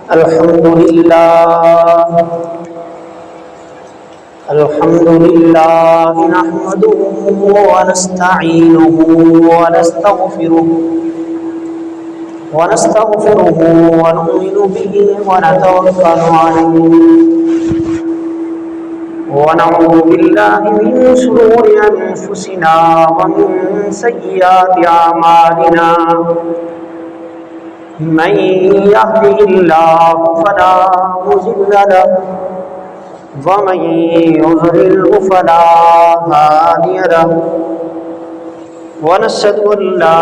الحمد لله نحمده ونستعينه ونستغفره ونؤمن به ونتوكل عليه ونعوذ بالله من شرور أنفسنا ومن سيئات أعمالنا من يهده الله فلا مضل له ومن يضلل فلا هادي له ونشهد أن لا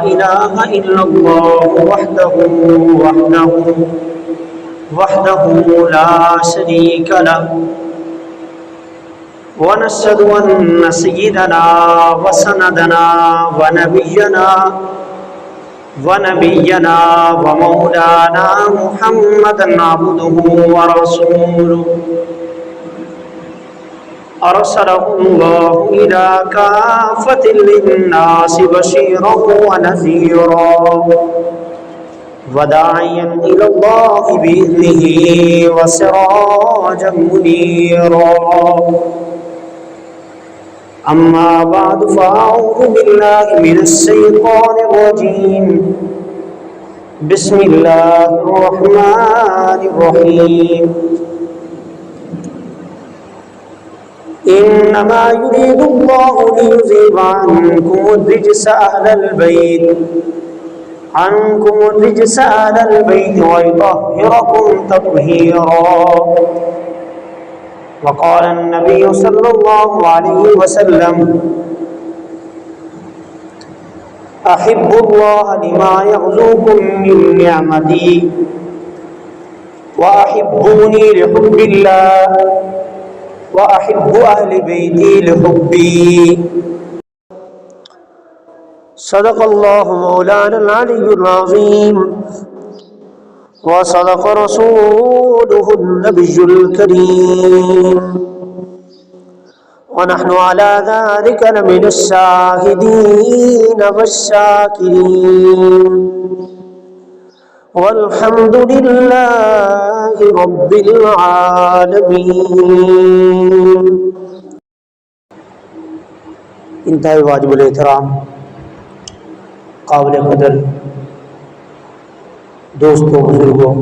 إله إلا الله وحده لا شريك له ونشهد أن سيدنا وسندنا ونبينا ومولانا محمدا عبده ورسوله أرسله الله إلى كافة للناس بشيرا ونذيرا وداعيا إلى الله بإذنه وسراجا منيرا أما بعد فأعوذ بالله من الشيطان الرجيم بسم الله الرحمن الرحيم إنما يريد الله ليذهب عنكم الرجس أهل البيت ويطهركم تطهيرا وقال النبي صلى الله عليه وسلم أحب الله لما يغزوكم من نعمتي وأحبوني لحب الله وأحب أهل بيتي لحبي صدق الله مولانا العلي العظيم وصدق رسوله النبي الكريم ونحن على ذلك لمن الشاهدين والشاكرين والحمد لله رب العالمين. انتہائی واجب الاحترام قابل قدر دوستوں بزرگوں،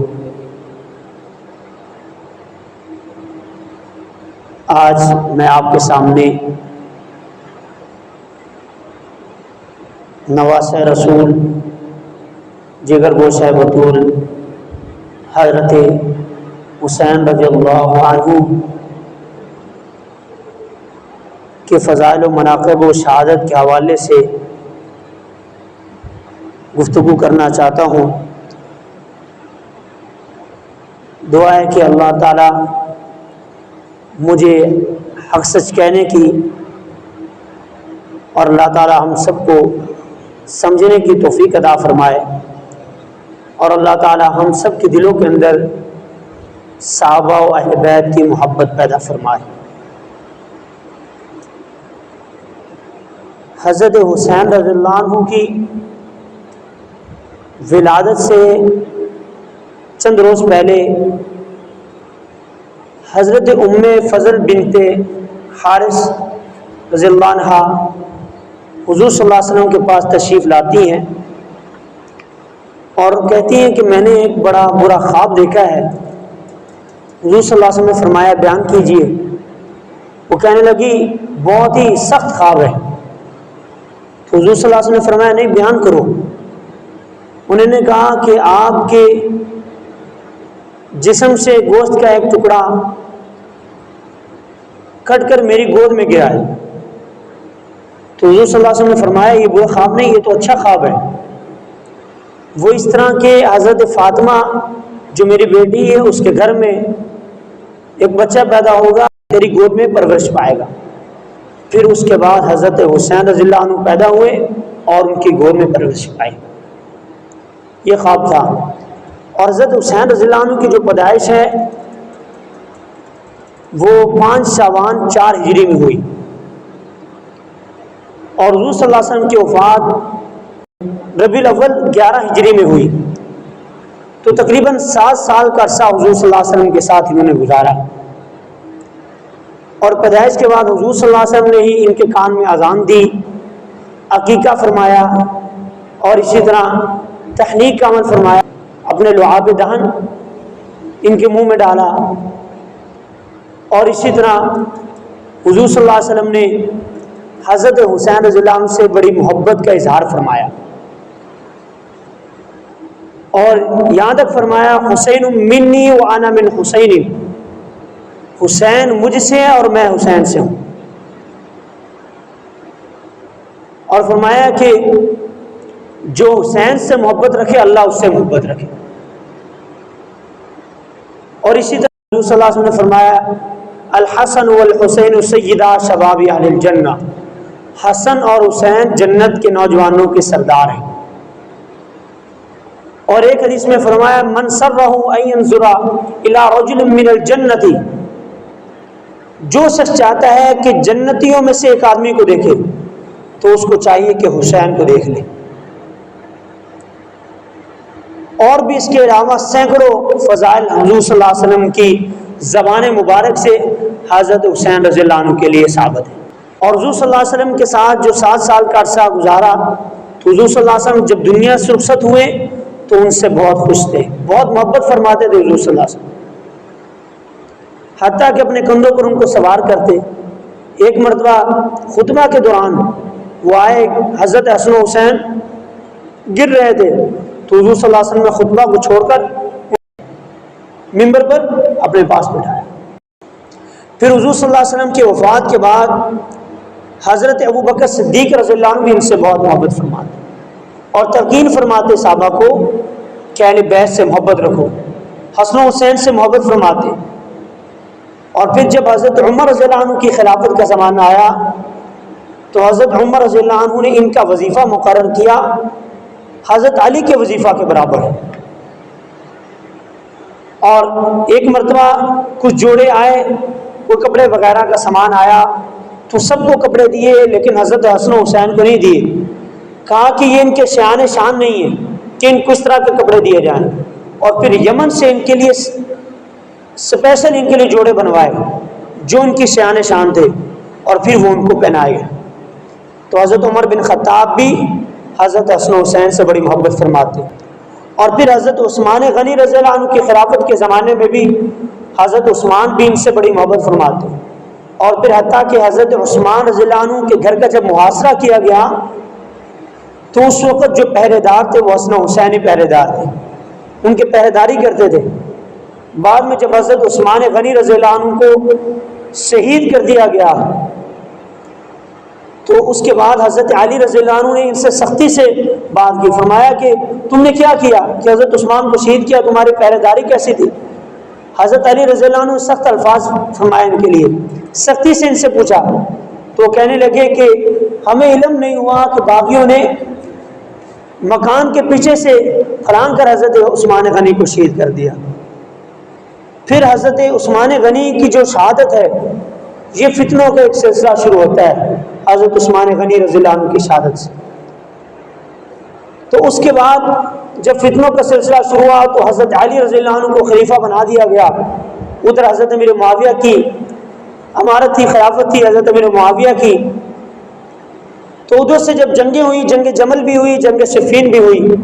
آج میں آپ کے سامنے نواسہ رسول جگر گوشہ بطول حضرت حسین رضی اللہ عنہ کے فضائل و مناقب و شہادت کے حوالے سے گفتگو کرنا چاہتا ہوں. دعا ہے کہ اللہ تعالی مجھے حق سچ کہنے کی اور اللہ تعالی ہم سب کو سمجھنے کی توفیق عطا فرمائے، اور اللہ تعالی ہم سب کے دلوں کے اندر صحابہ و اہل بیت کی محبت پیدا فرمائے. حضرت حسین رضی اللہ عنہ کی ولادت سے چند روز پہلے حضرت ام فضل بنت حارث رضی اللہ عنہ حضور صلی اللہ علیہ وسلم کے پاس تشریف لاتی ہیں اور کہتی ہیں کہ میں نے ایک بڑا برا خواب دیکھا ہے. حضور صلی اللہ علیہ وسلم نے فرمایا بیان کیجئے. وہ کہنے لگی بہت ہی سخت خواب ہے. تو حضور صلی اللہ علیہ وسلم نے فرمایا نہیں، بیان کرو. انہوں نے کہا کہ آپ کے جسم سے گوشت کا ایک ٹکڑا کٹ کر میری گود میں گرا ہے. تو حضور صلی اللہ علیہ وسلم نے فرمایا یہ برا خواب نہیں، یہ تو اچھا خواب ہے. وہ اس طرح کہ حضرت فاطمہ جو میری بیٹی ہے اس کے گھر میں ایک بچہ پیدا ہوگا، تیری گود میں پرورش پائے گا. پھر اس کے بعد حضرت حسین رضی اللہ عنہ پیدا ہوئے اور ان کی گود میں پرورش پائی. یہ خواب تھا. اور حضرت حسین رضی اللہ عنہ کی جو پیدائش ہے وہ 5 شعبان 4 ہجری میں ہوئی، اور حضور صلی اللہ علیہ وسلم کی وفات ربیع الاول 11 ہجری میں ہوئی. تو تو تقریباً 7 سال کا عرصہ حضور صلی اللہ علیہ وسلم کے ساتھ انہوں نے گزارا، اور پیدائش کے بعد حضور صلی اللہ علیہ وسلم نے ہی ان کے کان میں اذان دی، عقیقہ فرمایا، اور اسی طرح تحنیک کا عمل فرمایا، اپنے لعاب دہن ان کے منہ میں ڈالا، اور اسی طرح حضور صلی اللہ علیہ وسلم نے حضرت حسین رضی اللہ عنہ سے بڑی محبت کا اظہار فرمایا، اور یہاں تک فرمایا حسین منی وانا من حسین، حسین مجھ سے اور میں حسین سے ہوں، اور فرمایا کہ جو حسین سے محبت رکھے اللہ اس سے محبت رکھے، اور اسی طرح حضور صلی اللہ علیہ وسلم نے فرمایا الحسن والحسین سیدا شباب اہل الجنہ، حسن اور حسین جنت کے نوجوانوں کے سردار ہیں، اور ایک حدیث میں فرمایا من سرہ ان ينظر الى رجل من الجنۃ، جو شخص چاہتا ہے کہ جنتیوں میں سے ایک آدمی کو دیکھے تو اس کو چاہیے کہ حسین کو دیکھ لے، اور بھی اس کے علاوہ سینکڑوں فضائل حضور صلی اللہ علیہ وسلم کی زبان مبارک سے حضرت حسین رضی اللہ عنہ کے لیے ثابت ہے، اور حضور صلی اللہ علیہ وسلم کے ساتھ جو 7 سال کا عرصہ گزارا تو حضور صلی اللہ علیہ وسلم جب دنیا سے رخصت ہوئے تو ان سے بہت خوش تھے، بہت محبت فرماتے تھے حضور صلی اللہ علیہ وسلم، حتیٰ کہ اپنے کندھوں پر ان کو سوار کرتے۔ ایک مرتبہ خطبہ کے دوران وہ آئے، حضرت حسن و حسین گر رہے تھے تو حضور صلی اللہ علیہ وسلم نے خطبہ کو چھوڑ کر ممبر پر اپنے پاس بٹھایا۔ پھر حضور صلی اللہ علیہ وسلم کی وفات کے بعد حضرت ابوبکر صدیق رضی اللہ عنہ بھی ان سے بہت محبت فرماتے اور تلقین فرماتے صحابہ کو کہ اہل بیت سے محبت رکھو، حسن و حسین سے محبت فرماتے۔ اور پھر جب حضرت عمر رضی اللہ عنہ کی خلافت کا زمانہ آیا تو حضرت عمر رضی اللہ عنہ نے ان کا وظیفہ مقرر کیا حضرت علی کے وظیفہ کے برابر ہے، اور ایک مرتبہ کچھ جوڑے آئے، وہ کپڑے وغیرہ کا سامان آیا تو سب کو کپڑے دیے لیکن حضرت حسن و حسین کو نہیں دیے، کہا کہ یہ ان کے شان نہیں ہے کہ ان کو اس طرح کے کپڑے دیے جائیں، اور پھر یمن سے ان کے لیے اسپیشل ان کے لیے جوڑے بنوائے جو ان کی شان تھے، اور پھر وہ ان کو پہنائے گئے۔ تو حضرت عمر بن خطاب بھی حضرت حسن و حسین سے بڑی محبت فرماتے، اور پھر حضرت عثمان غنی رضی اللہ عنہ کی خلافت کے زمانے میں بھی حضرت عثمان بھی ان سے بڑی محبت فرماتے، اور پھر حتیٰ کہ حضرت عثمان رضی اللہ عنہ کے گھر کا جب محاصرہ کیا گیا تو اس وقت جو پہرے دار تھے وہ حسن و حسین پہرے دار تھے، ان کے پہرے داری کرتے تھے۔ بعد میں جب حضرت عثمان غنی رضی اللہ عنہ کو شہید کر دیا گیا تو اس کے بعد حضرت علی رضی اللہ عنہ نے ان سے سختی سے بات کی، فرمایا کہ تم نے کیا کیا کہ حضرت عثمان کو شہید کیا، تمہاری پہرے داری کیسی تھی؟ حضرت علی رضی اللہ عنہ نے سخت الفاظ فرمائے ان کے لیے، سختی سے ان سے پوچھا، تو وہ کہنے لگے کہ ہمیں علم نہیں ہوا کہ باغیوں نے مکان کے پیچھے سے پھلانگ کر حضرت عثمان غنی کو شہید کر دیا۔ پھر حضرت عثمان غنی کی جو شہادت ہے یہ فتنوں کا ایک سلسلہ شروع ہوتا ہے حضرت عثمان غنی رضی اللہ عنہ کی شہادت سے۔ تو اس کے بعد جب فتنوں کا سلسلہ شروع ہوا تو حضرت علی رضی اللہ عنہ کو خلیفہ بنا دیا گیا، ادھر حضرت امیر معاویہ کی امارت تھی، خلافت تھی حضرت امیر معاویہ کی، تو ادھر سے جب جنگیں ہوئی، جنگ جمل بھی ہوئی، جنگ صفین بھی ہوئی،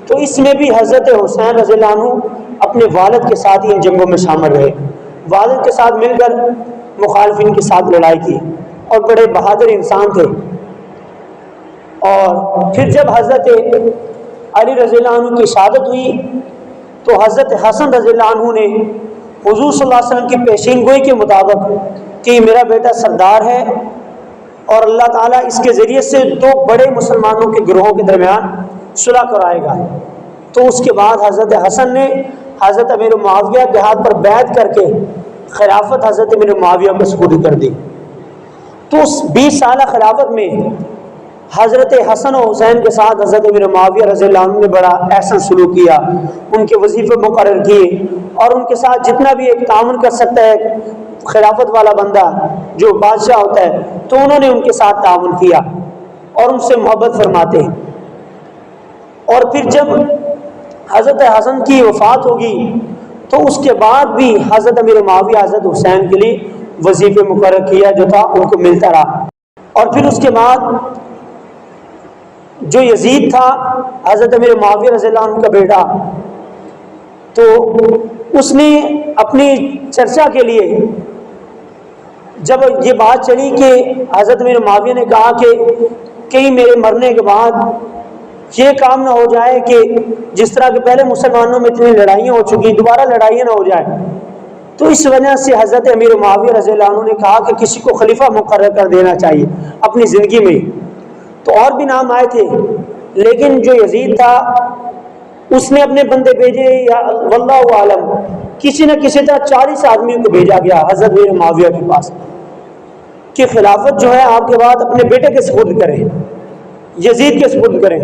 تو اس میں بھی حضرت حسین رضی اللہ عنہ اپنے والد کے ساتھ ہی ان جنگوں میں شامل رہے، والد کے ساتھ مل کر مخالفین کے ساتھ لڑائی کی، اور بڑے بہادر انسان تھے۔ اور پھر جب حضرت علی رضی اللہ عنہ کی شہادت ہوئی تو حضرت حسن رضی اللہ عنہ نے حضور صلی اللہ علیہ وسلم کی پیشین گوئی کے مطابق کہ میرا بیٹا سردار ہے اور اللہ تعالیٰ اس کے ذریعے سے 2 بڑے مسلمانوں کے گروہوں کے درمیان صلح کرائے گا، تو اس کے بعد حضرت حسن نے حضرت امیر معاویہ کے ہاتھ پر بیعت کر کے خلافت حضرت امیر معاویہ کو سپرد کر دی۔ تو اس 20 سالہ خلافت میں حضرت حسن و حسین کے ساتھ حضرت امیر معاویہ رضی اللہ عنہ نے بڑا احسن سلوک کیا، ان کے وظیفے مقرر کیے، اور ان کے ساتھ جتنا بھی ایک تعاون کر سکتا ہے خلافت والا بندہ جو بادشاہ ہوتا ہے تو انہوں نے ان کے ساتھ تعاون کیا اور ان سے محبت فرماتے ہیں۔ اور پھر جب حضرت حسن کی وفات ہوگی تو اس کے بعد بھی حضرت امیر معاویہ حضرت حسین کے لیے وظیفے مقرر کیا جو تھا ان کو ملتا رہا. اور پھر اس کے بعد جو یزید تھا حضرت امیر معاویہ رضی اللہ عنہ کا بیٹا، تو اس نے اپنی چرچا کے لیے جب یہ بات چلی کہ حضرت امیر معاویہ نے کہا کہ کہیں میرے مرنے کے بعد یہ کام نہ ہو جائے کہ جس طرح کہ پہلے مسلمانوں میں اتنی لڑائیاں ہو چکی دوبارہ لڑائیاں نہ ہو جائیں، تو اس وجہ سے حضرت امیر معاویہ رضی اللہ عنہ نے کہا کہ کسی کو خلیفہ مقرر کر دینا چاہیے اپنی زندگی میں. تو اور بھی نام آئے تھے لیکن جو یزید تھا اس نے اپنے بندے بھیجے، یا واللہ عالم کسی نہ کسی طرح 40 آدمیوں کو بھیجا گیا حضرت امیر معاویہ کے پاس کہ خلافت جو ہے آپ کے بعد اپنے بیٹے کے سپرد کریں، یزید کے سپرد کریں.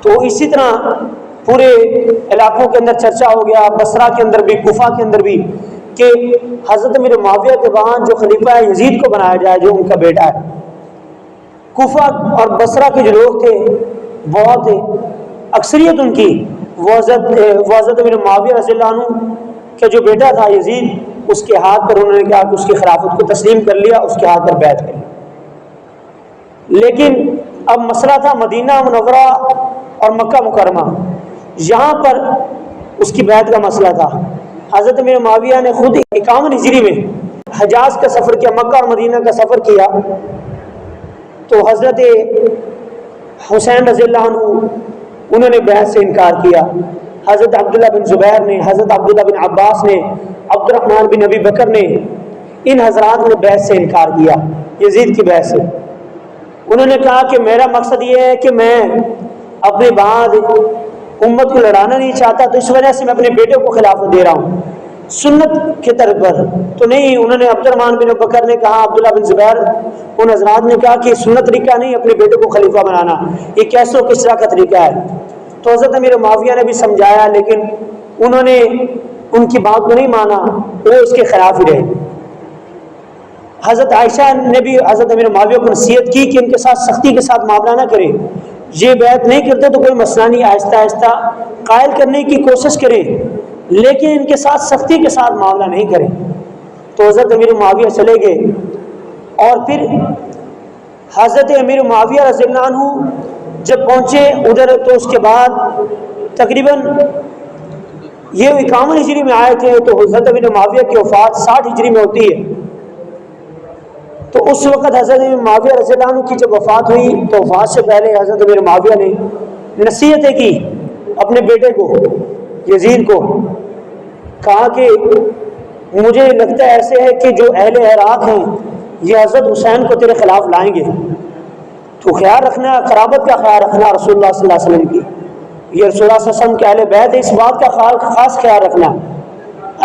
تو اسی طرح پورے علاقوں کے اندر چرچا ہو گیا، بصرہ کے اندر بھی، کوفہ کے اندر بھی، کہ حضرت امیر معاویہ کے بعد جو خلیفہ ہے یزید کو بنایا جائے جو ان کا بیٹا ہے. کوفہ اور بصرہ کے جو لوگ تھے بہت اکثریت ان کی وہ حضرت امیر معاویہ رضی اللہ عنہ کا جو بیٹا تھا یزید اس کے ہاتھ پر انہوں نے کہا کہ اس کی خلافت کو تسلیم کر لیا، اس کے ہاتھ پر بیعت کر لی. لیکن اب مسئلہ تھا مدینہ منورہ اور مکہ مکرمہ، یہاں پر اس کی بیعت کا مسئلہ تھا. حضرت امیر معاویہ نے خود 51 ہجری میں حجاز کا سفر کیا، مکہ اور مدینہ کا سفر کیا. تو حضرت حسین رضی اللہ عنہ انہوں نے بیعت سے انکار کیا. حضرت عبداللہ بن زبیر نے، حضرت عبداللہ بن عباس نے، عبد الرحمن بن ابی بکر نے، ان حضرات نے بیعت سے انکار کیا یزید کی بیعت سے. انہوں نے کہا کہ میرا مقصد یہ ہے کہ میں اپنے بعد امت کو لڑانا نہیں چاہتا، تو اس وجہ سے میں اپنے بیٹے کو خلافت دے رہا ہوں سنت کے طرز پر تو نہیں. انہوں نے عبد الرحمن بن بکر نے کہا، عبداللہ بن زبیر، ان حضرات نے کہا کہ سنت طریقہ نہیں اپنے بیٹے کو خلیفہ بنانا، یہ کیسے و کس طرح کا طریقہ ہے. تو حضرت امیر معاویہ نے بھی سمجھایا لیکن انہوں نے ان کی بات کو نہیں مانا، وہ اس کے خلاف ہی رہے. حضرت عائشہ نے بھی حضرت امیر معاویہ کو نصیحت کی کہ ان کے ساتھ سختی کے ساتھ معاملہ نہ کرے، یہ بیعت نہیں کرتے تو کوئی مسئلہ نہیں، آہستہ آہستہ قائل کرنے کی کوشش کریں لیکن ان کے ساتھ سختی کے ساتھ معاملہ نہیں کریں. تو حضرت امیر معاویہ چلے گئے. اور پھر حضرت امیر معاویہ رضی اللہ عنہ جب پہنچے ادھر تو اس کے بعد تقریباً یہ 51 ہجری میں آئے تھے، تو حضرت امیر معاویہ کی وفات 60 ہجری میں ہوتی ہے. تو اس وقت حضرت امیر معاویہ رضی اللہ عنہ کی جب وفات ہوئی تو وفات سے پہلے حضرت امیر معاویہ نے نصیحتیں کی اپنے بیٹے کو یزید کو. کہا کہ مجھے لگتا ہے ایسے ہے کہ جو اہل عراق ہیں یہ حضرت حسین کو تیرے خلاف لائیں گے، تو خیال رکھنا، قرابت کا خیال رکھنا رسول اللہ صلی اللہ علیہ وسلم کی، یہ رسول اللہ صلی اللہ علیہ وسلم کے اہل بیت ہے، اس بات کا خاص خیال رکھنا.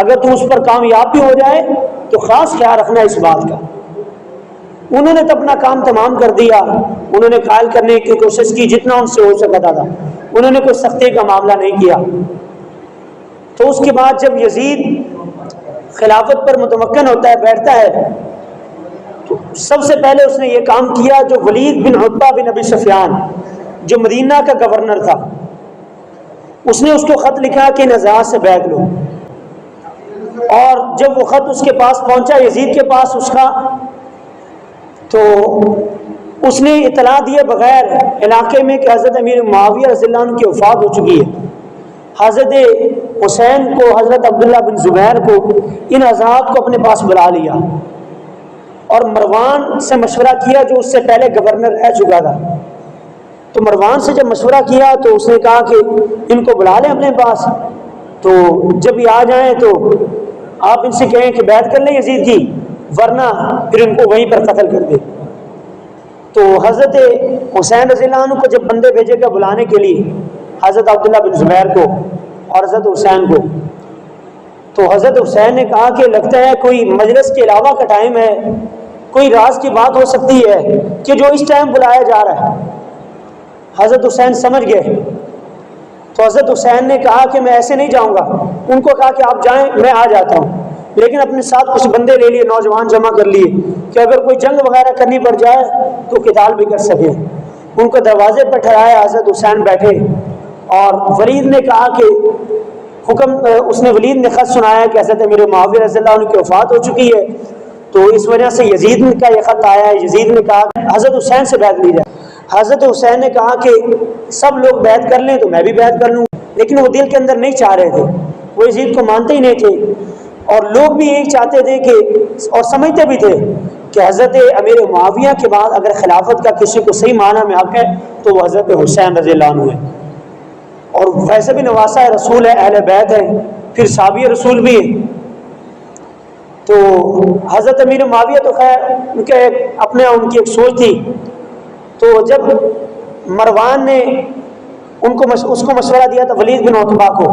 اگر تو اس پر کامیاب بھی ہو جائے تو خاص خیال رکھنا اس بات کا. انہوں نے تو اپنا کام تمام کر دیا، انہوں نے قائل کرنے کی کوشش کی جتنا ان سے ہو سکتا تھا، انہوں نے کوئی سختی کا معاملہ نہیں کیا. تو اس کے بعد جب یزید خلافت پر متمکن ہوتا ہے، بیٹھتا ہے، تو سب سے پہلے اس نے یہ کام کیا جو ولید بن عتبہ بن ابی سفیان جو مدینہ کا گورنر تھا، اس نے اس کو خط لکھا کہ نزاع سے بیعت لو. اور جب وہ خط اس کے پاس پہنچا یزید کے پاس اس کا، تو اس نے اطلاع دیے بغیر علاقے میں کہ حضرت امیر معاویہ رضی اللہ عنہ کی وفات ہو چکی ہے. حضرت حسین کو، حضرت عبداللہ بن زبیر کو، ان حضرات کو اپنے پاس بلا لیا اور مروان سے مشورہ کیا جو اس سے پہلے گورنر رہ چکا تھا. تو مروان سے جب مشورہ کیا تو اس نے کہا کہ ان کو بلا لیں اپنے پاس، تو جب یہ آ جائیں تو آپ ان سے کہیں کہ بیعت کر لیں یزید کی، ورنہ پھر ان کو وہیں پر قتل کر دے. تو حضرت حسین رضی اللہ عنہ کو جب بندے بھیجے گا بلانے کے لیے حضرت عبداللہ بن زبیر کو اور حضرت حسین کو، تو حضرت حسین نے کہا کہ لگتا ہے کوئی مجلس کے علاوہ کا ٹائم ہے، کوئی راز کی بات ہو سکتی ہے کہ جو اس ٹائم بلایا جا رہا ہے. حضرت حسین سمجھ گئے. تو حضرت حسین نے کہا کہ میں ایسے نہیں جاؤں گا. ان کو کہا کہ آپ جائیں، میں آ جاتا ہوں، لیکن اپنے ساتھ کچھ بندے لے لیے، نوجوان جمع کر لیے کہ اگر کوئی جنگ وغیرہ کرنی پڑ جائے تو قتال بھی کر سکے. ان کو دروازے پر ٹھہرایا، حضرت حسین بیٹھے اور ولید نے کہا کہ اس نے ولید نے خط سنایا کہ حضرت امیر معاویہ رضی اللہ عنہ کی وفات ہو چکی ہے، تو اس وجہ سے یزید کا یہ خط آیا ہے۔ یزید نے کہا کہ حضرت حسین سے بیعت لی جائے۔ حضرت حسین نے کہا کہ سب لوگ بیعت کر لیں تو میں بھی بیعت کر لوں، لیکن وہ دل کے اندر نہیں چاہ رہے تھے، وہ یزید کو مانتے ہی نہیں تھے، اور لوگ بھی یہی چاہتے تھے کہ، اور سمجھتے بھی تھے کہ حضرت امیر معاویہ کے بعد اگر خلافت کا کسی کو صحیح معنی میں حق ہے تو وہ حضرت حسین رضی اللہ عنہ ہے، اور ویسے بھی نواسہ رسول ہے، اہل بیت ہے، پھر صحابی رسول بھی ہے۔ تو حضرت امیر معاویہ تو خیر ان کی ایک سوچ تھی۔ تو جب مروان نے اس کو مشورہ دیا تھا ولید بن عتبہ کو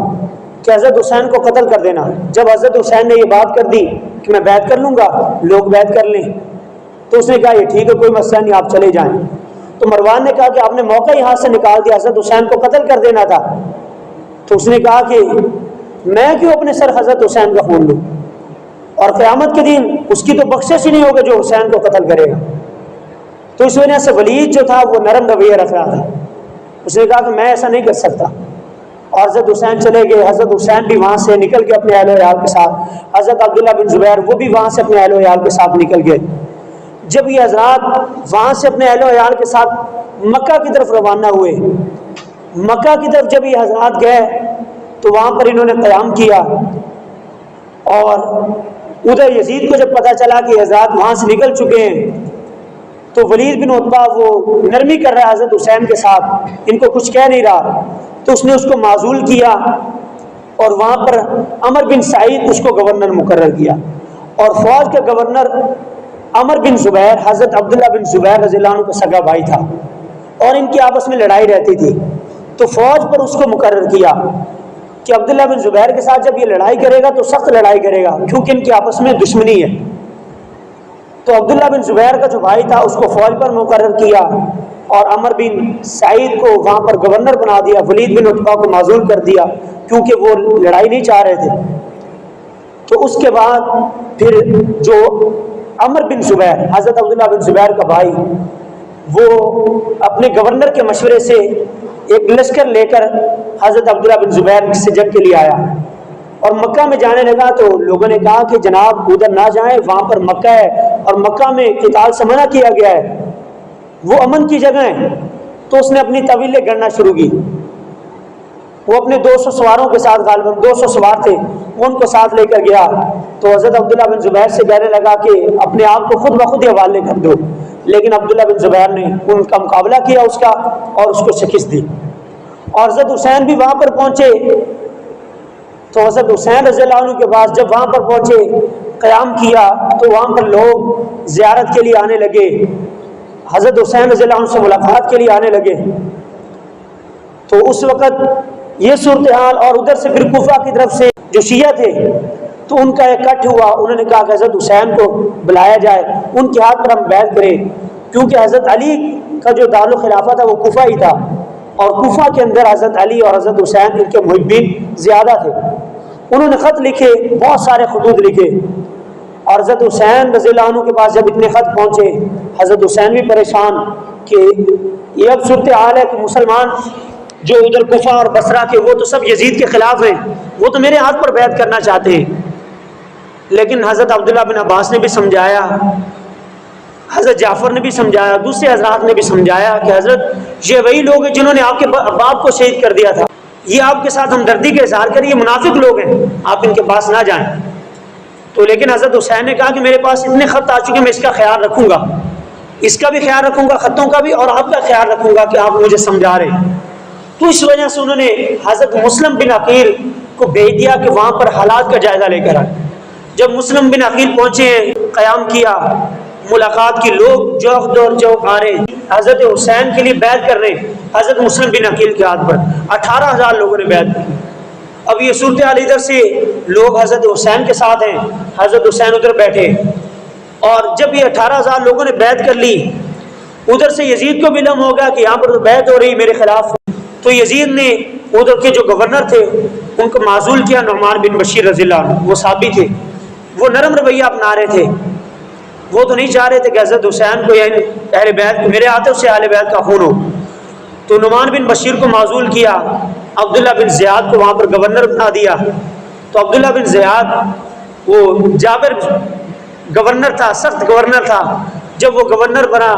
کہ حضرت حسین کو قتل کر دینا، جب حضرت حسین نے یہ بات کر دی کہ میں بیعت کر لوں گا، لوگ بیعت کر لیں، تو اس نے کہا یہ ٹھیک ہے، کوئی مسئلہ نہیں، آپ چلے جائیں۔ تو مروان نے کہا کہ آپ نے موقع ہی ہاتھ سے نکال دیا، حضرت حسین کو قتل کر دینا تھا۔ تو اس نے کہا کہ میں کیوں اپنے سر حضرت حسین کا خون لوں، اور قیامت کے دن اس کی تو بخشش ہی نہیں ہوگا جو حسین کو قتل کرے گا۔ تو اس وجہ سے ولید جو تھا وہ نرم رویہ رکھ رہا تھا، اس نے کہا کہ میں ایسا نہیں کر سکتا، اور حضرت حسین چلے گئے۔ حضرت حسین بھی وہاں سے نکل کے اپنے اہل و عیال کے ساتھ، حضرت عبداللہ بن زبیر وہ بھی وہاں سے اپنے اہل و عیال کے ساتھ نکل گئے۔ جب یہ حضرات وہاں سے اپنے اہل و عیال کے ساتھ مکہ کی طرف روانہ ہوئے، مکہ کی طرف جب یہ حضرات گئے تو وہاں پر انہوں نے قیام کیا، اور ادھر یزید کو جب پتہ چلا کہ حضرات وہاں سے نکل چکے ہیں تو ولید بن عتبہ وہ نرمی کر رہا ہے حضرت حسین کے ساتھ، ان کو کچھ کہہ نہیں رہا، تو اس نے اس کو معزول کیا، اور وہاں پر عمر بن سعید اس کو گورنر مقرر کیا، اور فوج کے گورنر عمر بن زبیر حضرت عبداللہ بن زبیر رضی اللہ عنہ کا سگا بھائی تھا، اور ان کی آپس میں لڑائی رہتی تھی، تو فوج پر اس کو مقرر کیا کہ عبداللہ بن زبیر کے ساتھ جب یہ لڑائی کرے گا تو سخت لڑائی کرے گا، کیونکہ ان کی آپس میں دشمنی ہے۔ تو عبداللہ بن زبیر کا جو بھائی تھا اس کو فوج پر مقرر کیا، اور عمر بن سعید کو وہاں پر گورنر بنا دیا، ولید بن عتبہ کو معزول کر دیا کیونکہ وہ لڑائی نہیں چاہ رہے تھے۔ تو اس کے بعد پھر جو عمر بن زبیر حضرت عبداللہ بن زبیر کا بھائی، وہ اپنے گورنر کے مشورے سے ایک لشکر لے کر حضرت عبداللہ بن زبیر سے جنگ کے لیے آیا، اور مکہ میں جانے لگا تو لوگوں نے کہا کہ جناب ادھر نہ جائیں، وہاں پر مکہ ہے، اور مکہ میں قتال سے منع کیا گیا ہے، وہ امن کی جگہ ہے۔ تو اس نے اپنی طویلیں گڑنا شروع کی، وہ اپنے 200 سواروں کے ساتھ، غالباً 200 سوار تھے، ان کو ساتھ لے کر گیا۔ تو حضرت عبداللہ بن زبیر سے کہنے لگا کہ اپنے آپ کو خود بخود ہی حوالے کر دو، لیکن عبداللہ بن زبیر نے ان کا مقابلہ کیا اس کا، اور اس کو شکست دی، اور حضرت حسین بھی وہاں پر پہنچے۔ تو حضرت حسین رضی اللہ عنہ کے پاس جب وہاں پر پہنچے، قیام کیا، تو وہاں پر لوگ زیارت کے لیے آنے لگے، حضرت حسین رضی اللہ عنہ سے ملاقات کے لیے آنے لگے۔ تو اس وقت یہ صورتحال، اور ادھر سے پھر کوفہ کی طرف سے جو شیعہ تھے تو ان کا اکٹھ ہوا، انہوں نے کہا کہ حضرت حسین کو بلایا جائے، ان کے ہاتھ پر ہم بیعت کریں، کیونکہ حضرت علی کا جو دارالخلافہ تھا وہ کوفہ ہی تھا، اور کوفہ کے اندر حضرت علی اور حضرت حسین ان کے محبین زیادہ تھے۔ انہوں نے خط لکھے، بہت سارے خطوط لکھے، اور حضرت حسین رضی اللہ عنہ کے پاس جب اتنے خط پہنچے، حضرت حسین بھی پریشان کہ یہ اب صورتحال ہے کہ مسلمان جو ادھر کوفہ اور بصرہ کے وہ تو سب یزید کے خلاف ہیں، وہ تو میرے ہاتھ پر بیعت کرنا چاہتے ہیں۔ لیکن حضرت عبداللہ بن عباس نے بھی سمجھایا، حضرت جعفر نے بھی سمجھایا، دوسرے حضرات نے بھی سمجھایا کہ حضرت یہ وہی لوگ ہیں جنہوں نے آپ کے باپ کو شہید کر دیا تھا، یہ آپ کے ساتھ ہمدردی کا اظہار کریے، منافق لوگ ہیں، آپ ان کے پاس نہ جائیں۔ تو لیکن حضرت حسین نے کہا کہ میرے پاس اتنے خط آ چکے، میں اس کا خیال رکھوں گا، اس کا بھی خیال رکھوں گا، خطوں کا بھی، اور آپ کا خیال رکھوں گا کہ آپ مجھے سمجھا رہے ہیں۔ تو اس وجہ سے انہوں نے حضرت مسلم بن عقیل کو بھیج دیا کہ وہاں پر حالات کا جائزہ لے کر آئے۔ جب مسلم بن عقیل پہنچے، قیام کیا، ملاقات کی، لوگ جوق دور جوق آ رہے حضرت حسین کے لیے بیعت کر رہے ہیں حضرت مسلم بن عقیل کے ہاتھ پر، 18,000 لوگوں نے بیعت کی۔ اب یہ صورتحال ادھر سے لوگ حضرت حسین کے ساتھ ہیں، حضرت حسین ادھر بیٹھے، اور جب یہ 18,000 لوگوں نے بیعت کر لی، ادھر سے یزید کو بھی علم ہو گیا کہ یہاں پر تو بیعت ہو رہی میرے خلاف، تو یزید نے ادھر کے جو گورنر تھے ان کو معزول کیا، نعمان بن بشیر رضی اللہ عنہ، وہ صحابی تھے، وہ نرم رویہ اپنا رہے تھے، وہ تو نہیں چاہ رہے تھے کہ حضرت حسین کو یعنی اہل بیت میرے ہاتھوں سے اہل بیت کا خون ہو۔ تو نعمان بن بشیر کو معزول کیا، عبداللہ بن زیاد کو وہاں پر گورنر بنا دیا. تو عبداللہ بن زیاد وہ جابر گورنر تھا، سخت گورنر تھا. جب وہ گورنر بنا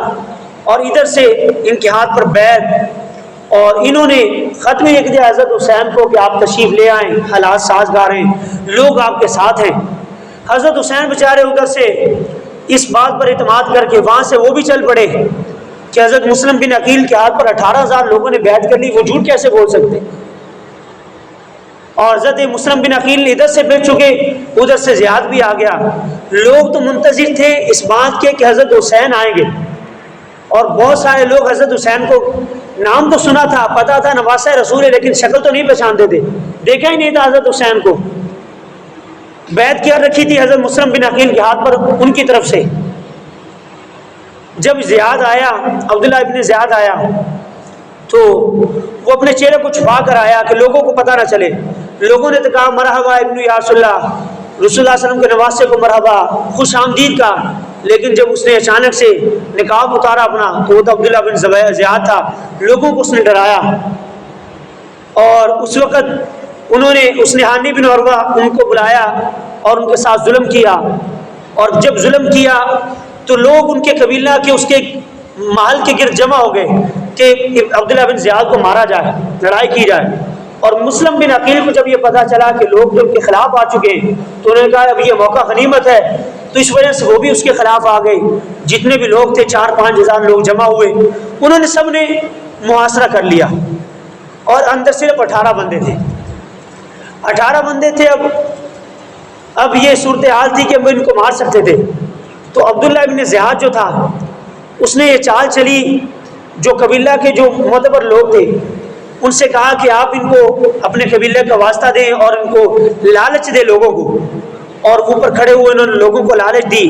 اور ادھر سے ان کے ہاتھ پر بیعت، اور انہوں نے خط میں لکھ دیا حضرت حسین کو کہ آپ تشریف لے آئیں، حالات سازگار ہیں، لوگ آپ کے ساتھ ہیں. حضرت حسین بیچارے ادھر سے اس بات پر اعتماد کر کے وہاں سے وہ بھی چل پڑے کہ حضرت مسلم بن عقیل کے ہاتھ پر 18,000 لوگوں نے بیعت کر لی، وہ جھوٹ کیسے بول سکتے. اور حضرت مسلم بن عقیل ادھر سے بیچ چکے، ادھر سے زیاد بھی آ گیا. لوگ تو منتظر تھے اس بات کے کہ حضرت حسین آئیں گے، اور بہت سارے لوگ حضرت حسین کو نام تو سنا تھا، پتا تھا نواسہ رسول ہے، لیکن شکل تو نہیں پہچانتے تھے، دیکھا ہی نہیں تھا حضرت حسین کو. بیعت کیا رکھی تھی حضرت مسلم بن عقیل کے ہاتھ پر ان کی طرف سے. جب زیاد آیا، عبداللہ ابن زیاد آیا، تو وہ اپنے چہرے کو چھپا کر آیا کہ لوگوں کو پتہ نہ چلے. لوگوں نے تو کہا مرحبا ابن یا رسول اللہ، رسول اللہ صلی اللہ علیہ وسلم کے نواسے کو مرحبا، خوش آمدید کا. لیکن جب اس نے اچانک سے نقاب اتارا اپنا، تو وہ تو عبداللہ بن زیاد تھا. لوگوں کو اس نے ڈرایا، اور اس وقت انہوں نے اس نے ہانی بن عروہ ان کو بلایا اور ان کے ساتھ ظلم کیا. اور جب ظلم کیا تو لوگ ان کے قبیلہ کے اس کے محل کے گرد جمع ہو گئے کہ عبداللہ بن زیاد کو مارا جائے، لڑائی کی جائے. اور مسلم بن عقیل کو جب یہ پتہ چلا کہ لوگ جو ان کے خلاف آ چکے ہیں، تو انہوں نے کہا اب یہ موقع غنیمت ہے. تو اس وجہ سے وہ بھی اس کے خلاف آ گئے. جتنے بھی لوگ تھے 4-5 ہزار لوگ جمع ہوئے، انہوں نے سب نے محاصرہ کر لیا. اور اندر صرف 18 بندے تھے. 18 بندے تھے. اب یہ صورتحال تھی کہ وہ ان کو مار سکتے تھے. تو عبداللہ ابن زیاد جو تھا، اس نے یہ چال چلی، جو قبیلہ کے جو معتبر لوگ تھے ان سے کہا کہ آپ ان کو اپنے قبیلے کا واسطہ دیں اور ان کو لالچ دے لوگوں کو. اور اوپر کھڑے ہوئے انہوں نے لوگوں کو لالچ دی.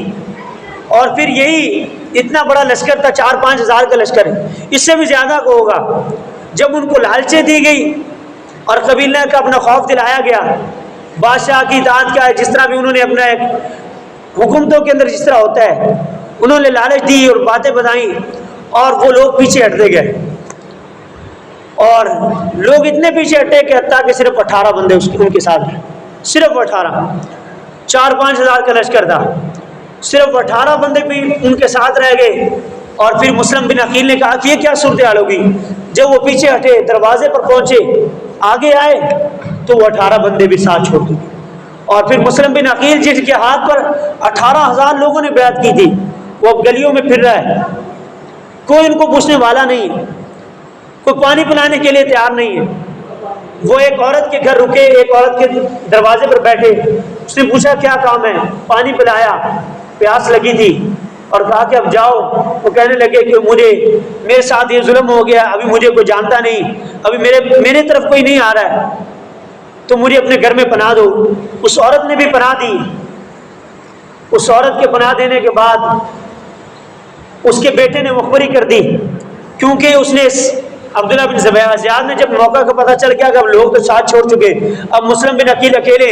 اور پھر یہی اتنا بڑا لشکر تھا، 4-5 ہزار کا لشکر ہے، اس سے بھی زیادہ کو ہوگا. جب ان کو لالچیں دی گئی اور قبیلہ کا اپنا خوف دلایا گیا، بادشاہ کی اطاعت کیا ہے، جس طرح بھی انہوں نے اپنا ایک حکومتوں کے اندر جس طرح ہوتا ہے، انہوں نے لالچ دی اور باتیں بتائیں، اور وہ لوگ پیچھے ہٹتے گئے. اور لوگ اتنے پیچھے ہٹے کہ حتیٰ کہ صرف 18 بندے ان کے ساتھ ہیں. صرف 18، 4-5 ہزار کا لشکر تھا، صرف 18 بندے بھی ان کے ساتھ رہ گئے. اور پھر مسلم بن عقیل نے کہا کہ یہ کیا صورتحال ہوگی. جب وہ پیچھے ہٹے، دروازے پر پہنچے، آگے آئے، تو وہ 18 بندے بھی ساتھ چھوڑ دیے. اور پھر مسلم بن عقیل جس کے ہاتھ پر 18,000 لوگوں نے بیعت کی تھی، وہ اب گلیوں میں پھر رہا ہے، کوئی ان کو پوچھنے والا نہیں، کوئی پانی پلانے کے لیے تیار نہیں ہے. وہ ایک عورت کے گھر رکے، ایک عورت کے دروازے پر بیٹھے. اس نے پوچھا کیا کام ہے، پانی پلایا، پیاس لگی تھی، اور کہا کہ اب جاؤ. وہ کہنے لگے کہ میرے ساتھ یہ ظلم ہو گیا، ابھی مجھے کوئی جانتا نہیں، ابھی میرے طرف کوئی نہیں آ رہا ہے، تو مجھے اپنے گھر میں پناہ دو. اس عورت نے بھی پناہ دی. اس عورت کے پناہ دینے کے بعد اس کے بیٹے نے مخبری کر دی، کیونکہ اس نے عبداللہ بن زیاد نے جب موقع کا پتہ چل گیا کہ اب لوگ تو ساتھ چھوڑ چکے، اب مسلم بن عقیل اکیلے،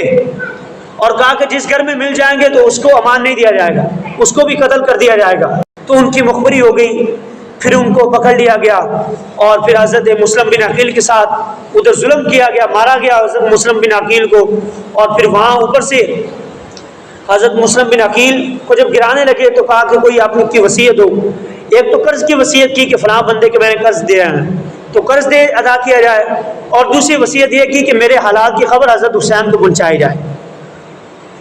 اور کہا کہ جس گھر میں مل جائیں گے تو اس کو امان نہیں دیا جائے گا، اس کو بھی قتل کر دیا جائے گا. تو ان کی مخبری ہو گئی. پھر ان کو پکڑ لیا گیا، اور پھر حضرت مسلم بن عقیل کے ساتھ ادھر ظلم کیا گیا، مارا گیا حضرت مسلم بن عقیل کو. اور پھر وہاں اوپر سے حضرت مسلم بن عقیل کو جب گرانے لگے تو کہا کہ کوئی آپ کی وصیت ہو. ایک تو قرض کی وصیت کی کہ فلاں بندے کے میں نے قرض دیا ہے تو قرض دے ادا کیا جائے، اور دوسری وصیت یہ کی کہ میرے حالات کی خبر حضرت حسین کو پہنچائی جائے.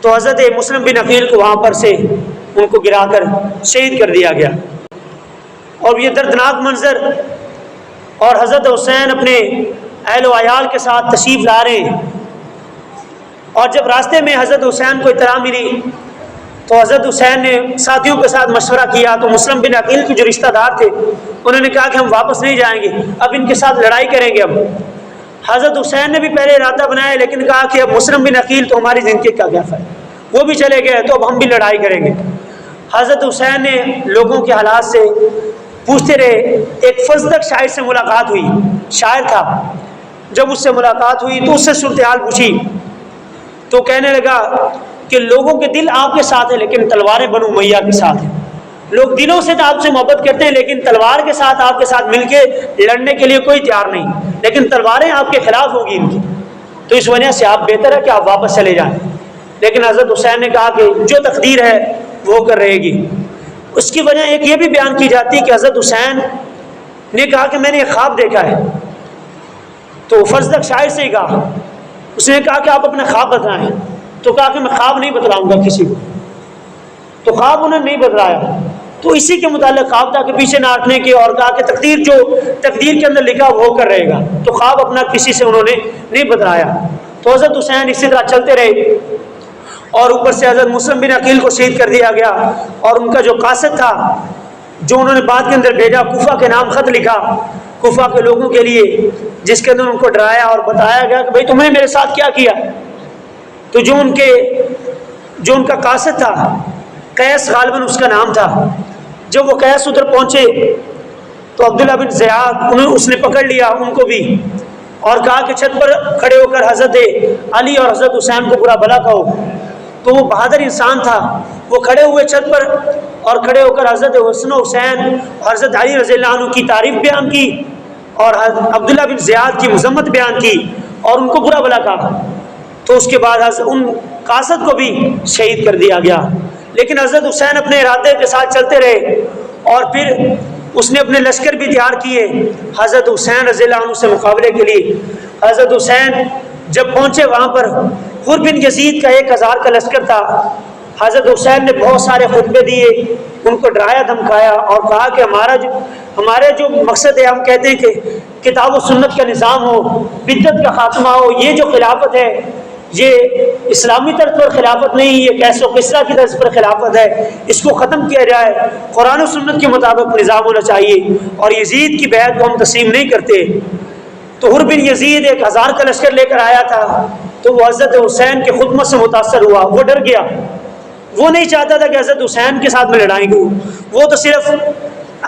تو حضرت مسلم بن عقیل کو وہاں پر سے ان کو گرا کر شہید کر دیا گیا. اور یہ دردناک منظر، اور حضرت حسین اپنے اہل و عیال کے ساتھ تشریف لا رہے ہیں. اور جب راستے میں حضرت حسین کو اطلاع ملی تو حضرت حسین نے ساتھیوں کے ساتھ مشورہ کیا. تو مسلم بن عقیل کے جو رشتہ دار تھے انہوں نے کہا کہ ہم واپس نہیں جائیں گے، اب ان کے ساتھ لڑائی کریں گے. اب حضرت حسین نے بھی پہلے ارادہ بنایا، لیکن کہا کہ اب مسلم بن عقیل تو ہماری زندگی کا کیا فائدہ، وہ بھی چلے گئے تو اب ہم بھی لڑائی کریں گے. حضرت حسین نے لوگوں کے حالات سے پوچھتے رہے. ایک فزدق شاعر سے ملاقات ہوئی، شاعر تھا. جب اس سے ملاقات ہوئی تو اس سے صورتحال پوچھی تو کہنے لگا کہ لوگوں کے دل آپ کے ساتھ ہیں لیکن تلواریں بنو امیہ کے ساتھ ہیں. لوگ دلوں سے تو آپ سے محبت کرتے ہیں لیکن تلوار کے ساتھ آپ کے ساتھ مل کے لڑنے کے لیے کوئی تیار نہیں، لیکن تلواریں آپ کے خلاف ہوگی ان کی، تو اس وجہ سے آپ بہتر ہے کہ آپ واپس چلے جائیں۔ لیکن حضرت حسین نے کہا کہ جو تقدیر ہے وہ کر رہے گی۔ اس کی وجہ ایک یہ بھی بیان کی جاتی ہے کہ حضرت حسین نے کہا کہ میں نے ایک خواب دیکھا ہے، تو فرزدق شاعر سے ہی کہا، اس نے کہا کہ آپ اپنا خواب بتائیں، تو کہا کہ میں خواب نہیں بتلاؤں گا کسی کو، تو خواب انہوں نے نہیں بتلایا، تو اسی کے متعلق خواب تھا کہ پیچھے نہ ہٹنے کے، اور کہا کہ تقدیر کے اندر لکھا وہ کر رہے گا، تو خواب اپنا کسی سے انہوں نے نہیں بتلایا۔ تو حضرت حسین اسی طرح چلتے رہے، اور اوپر سے حضرت مسلم بن عقیل کو شہید کر دیا گیا، اور ان کا جو قاصد تھا جو انہوں نے بعد کے اندر بھیجا، کوفہ کے نام خط لکھا کوفہ کے لوگوں کے لیے، جس کے اندر ان کو ڈرایا اور بتایا گیا کہ بھئی تمہیں میرے ساتھ کیا کیا۔ تو جو ان کا قاصد تھا قیس غالباً اس کا نام تھا، جب وہ قیس ادھر پہنچے تو عبداللہ بن زیاد اس نے پکڑ لیا ان کو بھی، اور کہا کہ چھت پر کھڑے ہو کر حضرت علی اور حضرت حسین کو برا بھلا کہو۔ تو وہ بہادر انسان تھا، وہ کھڑے ہوئے چھت پر، اور کھڑے ہو کر حضرت حسن و حسین اور حضرت علی رضی اللہ عنہ کی تعریف بیان کی، اور عبداللہ بن زیاد کی مذمت بیان کی، اور ان کو برا بھلا کہا۔ تو اس کے بعد ان قاصد کو بھی شہید کر دیا گیا۔ لیکن حضرت حسین اپنے ارادے کے ساتھ چلتے رہے، اور پھر اس نے اپنے لشکر بھی تیار کیے حضرت حسین رضی اللہ عنہ سے مقابلے کے لیے۔ حضرت حسین جب پہنچے وہاں پر، حر بن یزید کا 1000 کا لشکر تھا۔ حضرت حسین نے بہت سارے خطبے دیے، ان کو ڈرایا دھمکایا، اور کہا کہ ہمارے جو مقصد ہے، ہم کہتے ہیں کہ کتاب و سنت کا نظام ہو، بدعت کا خاتمہ ہو، یہ جو خلافت ہے یہ اسلامی طرز پر خلافت نہیں، یہ کیس و کسرا کی طرز پر خلافت ہے، اس کو ختم کیا جائے، قرآن و سنت کے مطابق نظام ہونا چاہیے، اور یزید کی بیعت کو ہم تسلیم نہیں کرتے۔ تو حر بن یزید 1000 کا لشکر لے کر آیا تھا، تو وہ حضرت حسین کے خدمت سے متاثر ہوا، وہ ڈر گیا، وہ نہیں چاہتا تھا کہ حضرت حسین کے ساتھ میں لڑائی ہو، وہ تو صرف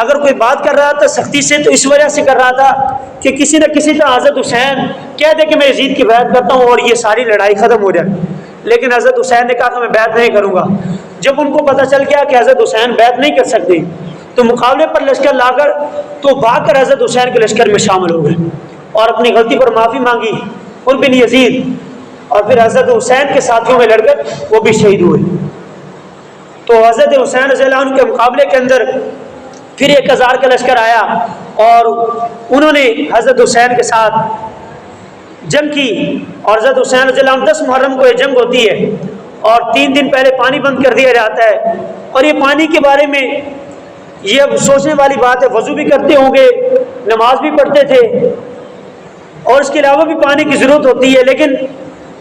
اگر کوئی بات کر رہا تھا سختی سے تو اس وجہ سے کر رہا تھا کہ کسی نہ کسی طرح حضرت حسین کہہ دے کہ میں یزید کی بیعت کرتا ہوں اور یہ ساری لڑائی ختم ہو جائے۔ لیکن حضرت حسین نے کہا کہ میں بیعت نہیں کروں گا۔ جب ان کو پتہ چل گیا کہ حضرت حسین بیعت نہیں کر سکتے تو مقابلے پر لشکر لا کر تو بھاگ کر حضرت حسین کے لشکر میں شامل ہو گئے، اور اپنی غلطی پر معافی مانگی حر بن یزید، اور پھر حضرت حسین کے ساتھیوں میں لڑ کر وہ بھی شہید ہوئے۔ تو حضرت حسین رضی اللہ عنہ کے مقابلے کے اندر پھر 1000 کا لشکر آیا، اور انہوں نے حضرت حسین کے ساتھ جنگ کی، اور حضرت حسین رضی اللہ عنہ 10 محرم کو یہ جنگ ہوتی ہے، اور 3 دن پہلے پانی بند کر دیا جاتا ہے، اور یہ پانی کے بارے میں یہ اب سوچنے والی بات ہے، وضو بھی کرتے ہوں گے، نماز بھی پڑھتے تھے، اور اس کے علاوہ بھی پانی کی ضرورت ہوتی ہے، لیکن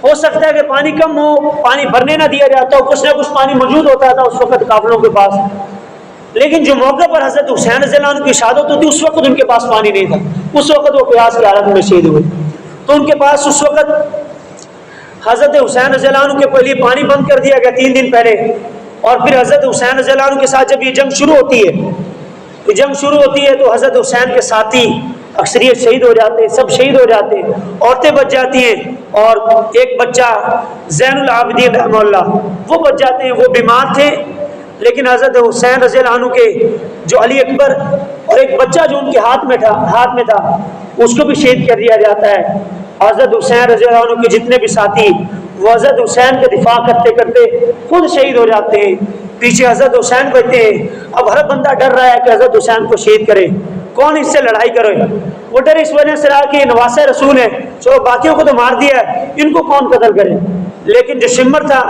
ہو سکتا ہے کہ پانی کم ہو، پانی بھرنے نہ دیا جاتا ہو، کچھ نہ کچھ پانی موجود ہوتا تھا اس وقت قافلوں کے پاس، لیکن جو موقع پر حضرت حسین رضی اللہ عنہ کی شہادت ہوتی اس وقت ان کے پاس پانی نہیں تھا، اس وقت وہ پیاس کی حالت میں شہید ہوئے۔ تو ان کے پاس اس وقت حضرت حسین رضی اللہ عنہ کے لیے پانی بند کر دیا گیا 3 دن پہلے، اور پھر حضرت حسین رضی اللہ عنہ کے ساتھ جب یہ جنگ شروع ہوتی ہے تو حضرت حسین کے ساتھی اکثریت شہید ہو جاتے، سب شہید ہو جاتے، عورتیں بچ جاتی ہیں، اور ایک بچہ زین العابدین رحمہ اللہ وہ بچ جاتے ہیں، وہ بیمار تھے، لیکن حضرت حسین رضی اللہ عنہ کے جو علی اکبر اور ایک بچہ جو ان کے ہاتھ میں تھا اس کو بھی شہید کر دیا جاتا ہے۔ حضرت حسین رضی اللہ عنہ کے جتنے بھی ساتھی وہ حضرت حسین کا دفاع کرتے کرتے خود شہید ہو جاتے ہیں، پیچھے حضرت حسین بیٹھتے ہیں۔ اب ہر بندہ ڈر رہا ہے کہ حضرت حسین کو شہید کرے، کون اس سے لڑائی کرے، وہ ڈر اس وجہ سے رہا کہ یہ نواسہ رسول ہے، چلو باقیوں کو تو مار دیا ہے، ان کو کون قتل کرے۔ لیکن جو شمر تھا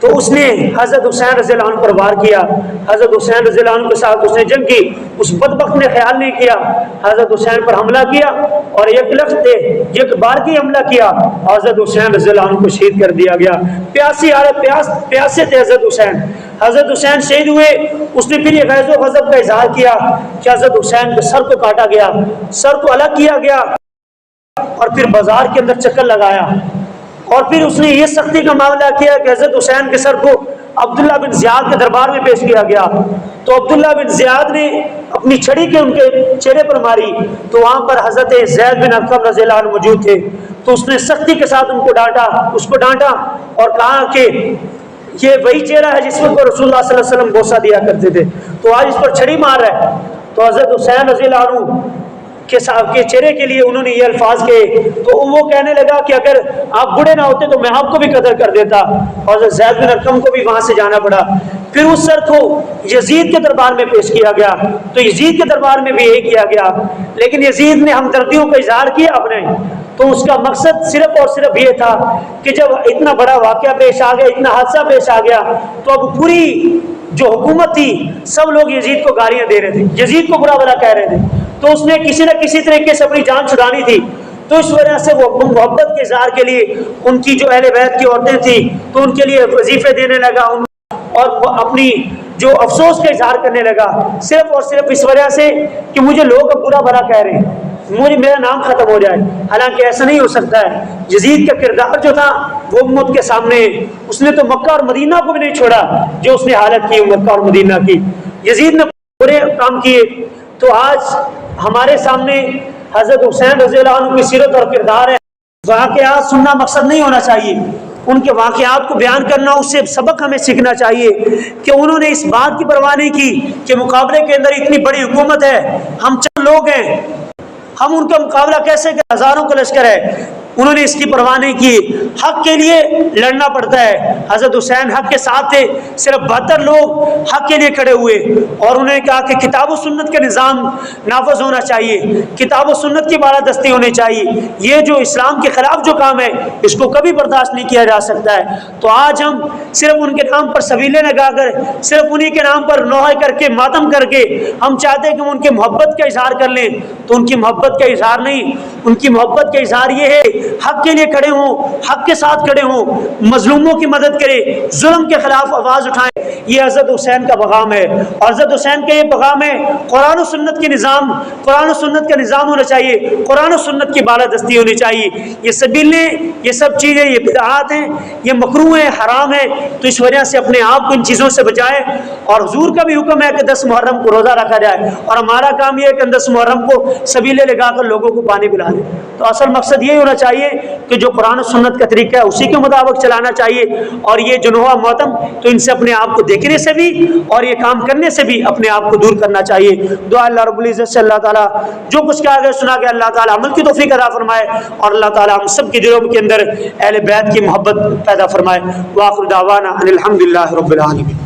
تو اس نے حضرت حسین رضی اللہ عنہ پر وار کیا، حضرت حسین رضی اللہ عنہ کے ساتھ اس نے جنگ کی، اس بدبخت نے خیال نہیں کیا، حضرت حسین پر حملہ کیا، اور ایک بار کی حملہ کیا، حضرت حسین رضی اللہ عنہ کو شہید کر دیا گیا۔ پیاسے تھے حضرت حسین شہید ہوئے۔ اس نے پھر یہ غیظ و غضب کا اظہار کیا کہ حضرت حسین کے سر کو کاٹا گیا، سر کو الگ کیا گیا، اور پھر بازار کے اندر چکر لگایا، اور پھر اس نے یہ سختی کا معاملہ کیا کہ حضرت حسین کے سر کو عبداللہ بن زیاد کے دربار میں پیش کیا گیا، تو عبداللہ بن زیاد نے اپنی چھڑی کے ان کے چہرے پر ماری، تو وہاں پر حضرت زید بن ارقم رضی اللہ عنہ موجود تھے، تو اس نے سختی کے ساتھ اس کو ڈانٹا اور کہا کہ یہ وہی چہرہ ہے جس پر رسول اللہ صلی اللہ علیہ وسلم بوسہ دیا کرتے تھے، تو آج اس پر چھڑی مار رہا ہے۔ تو حضرت حسین رضی اللہ عنہ کے چہرے کے لیے انہوں نے یہ الفاظ کہے، تو وہ کہنے لگا کہ اگر آپ بوڑھے نہ ہوتے تو میں آپ کو بھی قتل کر دیتا، اور حضرت زید بن ارقم کو بھی وہاں سے جانا پڑا۔ پھر اس سر کو یزید کے دربار میں پیش کیا گیا، تو یزید کے دربار میں بھی یہی کیا گیا، لیکن یزید نے ہمدردیوں کا اظہار کیا اپنے، تو اس کا مقصد صرف اور صرف یہ تھا کہ جب اتنا بڑا واقعہ پیش آ گیا، اتنا حادثہ پیش آ گیا، تو اب پوری جو حکومت تھی سب لوگ یزید کو گالیاں دے رہے تھے، یزید کو برا بھلا کہہ رہے تھے، تو اس نے کسی نہ کسی طریقے سے اپنی جان چھڑانی تھی، تو اس وجہ سے وہ محبت کے اظہار کے لیے ان کی جو اہل بیت کی عورتیں تھیں تو ان کے لیے وظیفے دینے لگا، اور وہ اپنی جو افسوس کا اظہار کرنے لگا، صرف اور صرف اس وجہ سے کہ مجھے لوگ اب برا بھلا کہہ رہے ہیں، مجھے میرا نام ختم ہو جائے۔ حالانکہ ایسا نہیں ہو سکتا ہے۔ یزید کا کردار جو تھا وہ امت کے سامنے، اس نے تو مکہ اور مدینہ کو بھی نہیں چھوڑا جو اس نے حالت کی مکہ اور مدینہ کی، یزید نے برے کام کیے۔ تو آج ہمارے سامنے حضرت حسین رضی اللہ عنہ کی سیرت اور کردار ہے، واقعات سننا مقصد نہیں ہونا چاہیے، ان کے واقعات کو بیان کرنا، اس سے سبق ہمیں سیکھنا چاہیے کہ انہوں نے اس بات کی پرواہ نہیں کی کہ مقابلے کے اندر اتنی بڑی حکومت ہے، ہم چند لوگ ہیں، ہم ان کا مقابلہ کیسے کریں، ہزاروں کا لشکر ہے، انہوں نے اس کی پرواہ نہیں کی۔ حق کے لیے لڑنا پڑتا ہے، حضرت حسین حق کے ساتھ تھے، صرف 72 لوگ حق کے لیے کھڑے ہوئے، اور انہوں نے کہا کہ کتاب و سنت کا نظام نافذ ہونا چاہیے، کتاب و سنت کی بالادستی ہونی چاہیے، یہ جو اسلام کے خلاف جو کام ہے اس کو کبھی برداشت نہیں کیا جا سکتا ہے۔ تو آج ہم صرف ان کے نام پر سبیلے لگا کر، صرف انہی کے نام پر نوحہ کر کے، ماتم کر کے ہم چاہتے ہیں کہ ان کے محبت کا اظہار کر لیں، تو ان کی محبت کا اظہار نہیں، ان کی محبت کا اظہار یہ ہے حق کے لیے کھڑے ہوں، حق کے ساتھ کھڑے ہوں، مظلوموں کی مدد کریں، ظلم کے خلاف آواز اٹھائیں، یہ حضرت حسین کا پیغام ہے۔ اور حضرت حسین کا یہ پیغام ہے، قرآن و سنت کے نظام، قرآن و سنت کا نظام ہونا چاہیے، قرآن و سنت کی بالادستی ہونی چاہیے۔ یہ سبیلیں، یہ سب چیزیں، یہ بدعات ہیں، یہ مکروہ ہیں، حرام ہیں، تو اس وجہ سے اپنے آپ کو ان چیزوں سے بچائیں۔ اور حضور کا بھی حکم ہے کہ 10 محرم کو روزہ رکھا جائے، اور ہمارا کام یہ ہے کہ 10 محرم کو سبیلے لگا کر لوگوں کو پانی پلا دیں۔ تو اصل مقصد یہی ہونا چاہیے کہ جو قرآن و سنت کا طریقہ ہے اسی کے مطابق چلانا چاہیے، اور یہ جنوہ ماتم تو ان سے اپنے آپ کو دیکھنے سے بھی اور یہ کام کرنے سے بھی اپنے آپ کو دور کرنا چاہیے۔ دعا اللہ رب العزت سے اللہ تعالیٰ جو کچھ کہا گیا سنا گیا اللہ تعالیٰ عمل کی توفیق عطا فرمائے، اور اللہ تعالیٰ ہم سب کے دلوں کے اندر اہل بیت کی محبت پیدا فرمائے۔ وآخر دعوانا ان الحمد للہ رب العالمین۔